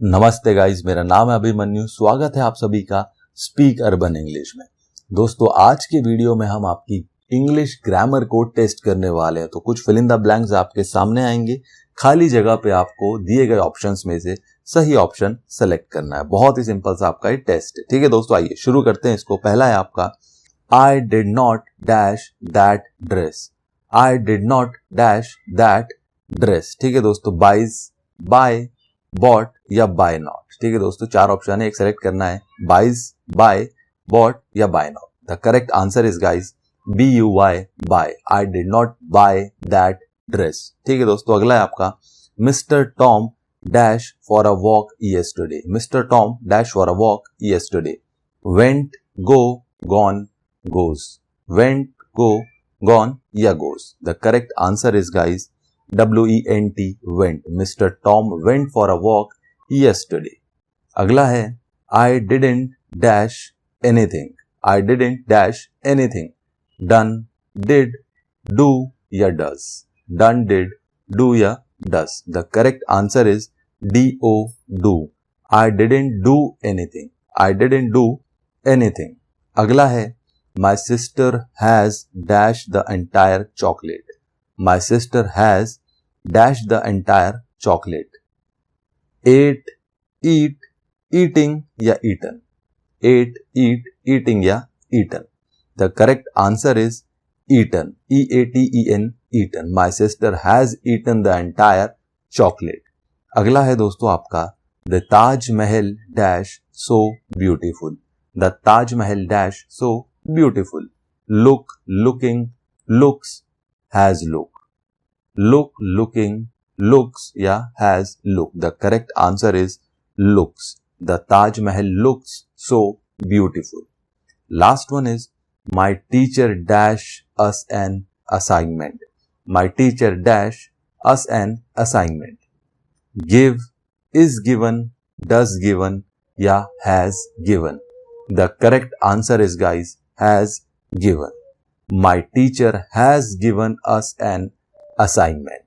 नमस्ते गाइज, मेरा नाम है अभिमन्यु। स्वागत है आप सभी का स्पीक अर्बन इंग्लिश में। दोस्तों, आज के वीडियो में हम आपकी इंग्लिश ग्रामर को टेस्ट करने वाले हैं। तो कुछ फिल इन द ब्लैंक्स आपके सामने आएंगे। खाली जगह पे आपको दिए गए ऑप्शंस में से सही ऑप्शन सेलेक्ट करना है। बहुत ही सिंपल सा आपका ये टेस्ट है। ठीक है दोस्तों, आइए शुरू करते हैं इसको। पहला है आपका आई did not dash that dress. I did not dash that dress. ठीक है दोस्तों, बाइज, बाय, बॉट या बाय नॉट। ठीक है दोस्तों, चार ऑप्शन है, एक सेलेक्ट करना है। बाइज, बाय, बॉट या buy not. The correct answer is guys BUY, buy. I did not buy that dress. ठीक है दोस्तों, अगला है आपका mister Tom dash for a walk yesterday। Mister Tom dash for a walk yesterday। Went, go, gone, goes. Went, go, gone या goes. The correct answer is guys WENT, went। Mr. Tom went for a walk yesterday। अगला है I didn't dash anything। I didn't dash anything। Done, did, do या does। Done, did, do या does। The correct answer is DO, do। I didn't do anything। I didn't do anything। अगला है My sister has dashed the entire chocolate। My sister has dash the entire chocolate। Ate, eat, eating या eaten। Ate, eat, eating या eaten। The correct answer is eaten। EATEN, eaten। My sister has eaten the entire chocolate। अगला है दोस्तों आपका The Taj Mahal dash so beautiful। The Taj Mahal dash so beautiful। Look, looking, looks, has look। Look, looking, looks या has look। The correct answer is looks। The Taj Mahal looks so beautiful। Last one is my teacher dash us an assignment। My teacher dash us an assignment। Give, is given, does given या has given। The correct answer is guys has given। My teacher has given us an assignment।